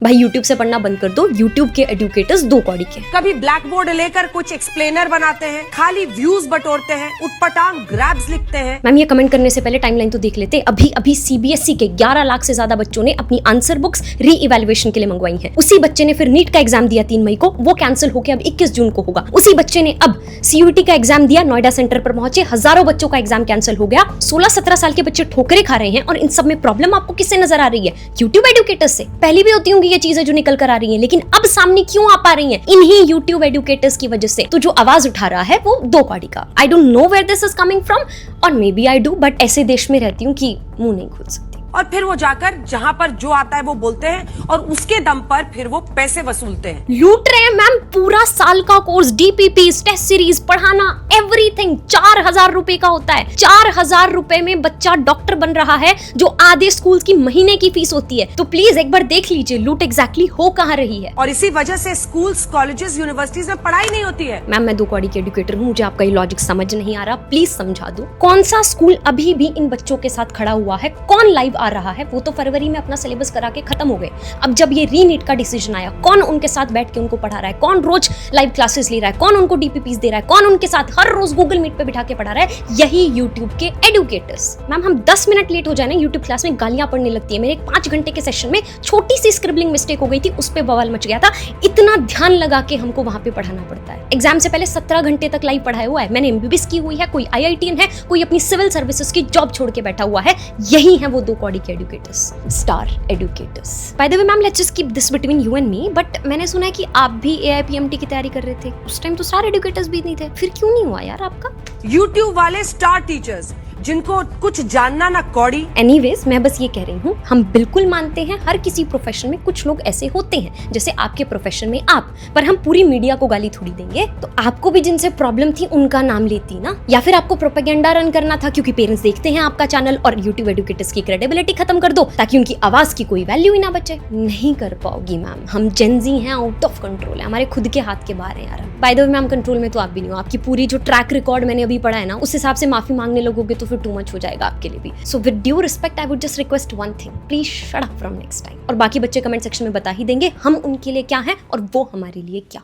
भाई यूट्यूब से पढ़ना बंद कर दो, यूट्यूब के एडुकेटर्स दो कौड़ी के। कभी ब्लैक बोर्ड लेकर कुछ एक्सप्लेनर बनाते हैं, खाली व्यूज बटोरते हैं, उटपटांग ग्रैब्स लिखते हैं। मैम ये कमेंट करने से पहले टाइमलाइन तो देख लेते। अभी सीबीएसई के 11 लाख से ज्यादा बच्चों ने अपनी आंसर बुक्स री इवैल्यूएशन के लिए मंगवाई हैं। उसी बच्चे ने फिर नीट का एग्जाम दिया 3 मई को, वो कैंसिल होकर अब 21 जून को होगा। उसी बच्चे ने अब सीयूईटी का एग्जाम दिया, नोएडा सेंटर पर पहुंचे, हजारों बच्चों का एग्जाम कैंसिल हो गया। 16-17 साल के बच्चे ठोकरे खा रहे हैं और इन सब में प्रॉब्लम आपको किससे नजर आ रही है? यूट्यूब एडुकेटर्स से। पहले भी होती होंगी ये चीजें जो निकल आ रही हैं, लेकिन अब सामने क्यों आ पा रही हैं? इन्हीं YouTube एडुकेटर्स की वजह से। तो जो आवाज उठा रहा है वो दो कौड़ी का। I don't know where this is coming from, और maybe I do, but ऐसे देश में रहती हूँ कि मुंह नहीं खोल सकती। और फिर वो जाकर जहां पर जो आता है वो बोलते हैं और उसके दम पर फिर वो पैसे वसूलते हैं। लूट रहे हैं मैम। पूरा साल का कोर्स, डीपीपीस, टेस्ट सीरीज, पढ़ाना, एवरीथिंग 4000 रुपए का होता है। 4000 रुपए में बच्चा डॉक्टर बन रहा है, जो आधे स्कूल की महीने की फीस होती है। तो प्लीज एक बार देख लीजिए लूट एग्जैक्टली हो कहाँ रही है। और इसी वजह से स्कूल्स, कॉलेजेस, यूनिवर्सिटीज में पढ़ाई नहीं होती है। मैम मैं दो कौड़ी की एडुकेटर हूँ, मुझे आपका ये लॉजिक समझ नहीं आ रहा, प्लीज समझा दो। कौन सा स्कूल अभी भी इन बच्चों के साथ खड़ा हुआ है? कौन लाइव आ रहा है? वो तो फरवरी में अपना सिलेबस करा के खत्म हो गए। अब जब ये रीनीट का डिसीजन आया, कौन उनके साथ बैठ के उनको पढ़ा रहा है? कौन रोज लाइव क्लासेस ले रहा है? कौन उनको डीपीपीस दे रहा है? कौन उनके साथ हर रोज गूगल मीट पे बिठा के पढ़ा रहा है? यही यूट्यूब के एडुकेटर्स। मैम हम 10 मिनट लेट हो जाए ना यूट्यूब क्लास में गालियां पड़ने लगती है। मेरे 5 घंटे के सेशन में छोटी सी स्क्रिबलिंग मिस्टेक हो गई थी, उस पे बवाल मच गया था। इतना ध्यान लगा के हमको वहां पे पढ़ाना पड़ता है। एग्जाम से पहले 17 घंटे तक लाइव पढ़ाया हुआ है। मैंने एमबीबीएस की हुई है, कोई आईआईटीएन है, कोई अपनी सिविल सर्विसेज की जॉब छोड़ के बैठा हुआ है। यही है वो दो कौड़ी के educators, star educators. By the way ma'am, let's just keep this between you and me, but मैंने सुना है कि आप भी एआईपीएमटी की तैयारी कर रहे थे। उस टाइम तो स्टार एडुकेटर्स भी नहीं थे, फिर क्यों नहीं हुआ यार आपका? यूट्यूब वाले स्टार टीचर्स जिनको कुछ जानना ना कौड़ी। एनीवेज मैं बस ये कह रही हूँ, हम बिल्कुल मानते हैं हर किसी प्रोफेशन में कुछ लोग ऐसे होते हैं, जैसे आपके प्रोफेशन में आप, पर हम पूरी मीडिया को गाली थोड़ी देंगे। तो आपको भी जिनसे प्रॉब्लम थी उनका नाम लेती ना, या फिर आपको प्रोपेगेंडा रन करना था क्योंकि पेरेंट्स देखते हैं आपका चैनल, और यूट्यूब एडुकेटर्स की क्रेडिबिलिटी खत्म कर दो ताकि उनकी आवाज की कोई वैल्यू ही ना बचे। नहीं कर पाओगी मैम, हम जेनजी हैं, आउट ऑफ कंट्रोल है, हमारे खुद के हाथ के बाहर है यार। By the way ma'am, control में तो आप भी नहीं हो। आपकी पूरी जो ट्रैक रिकॉर्ड मैंने अभी पढ़ा है ना, उस हिसाब से माफी मांगने लगोगे तो फिर टू मच हो जाएगा आपके लिए भी। So with due respect I would just request one thing, please shut up from next time. और बाकी बच्चे कमेंट सेक्शन में बता ही देंगे हम उनके लिए क्या हैं और वो हमारे लिए क्या।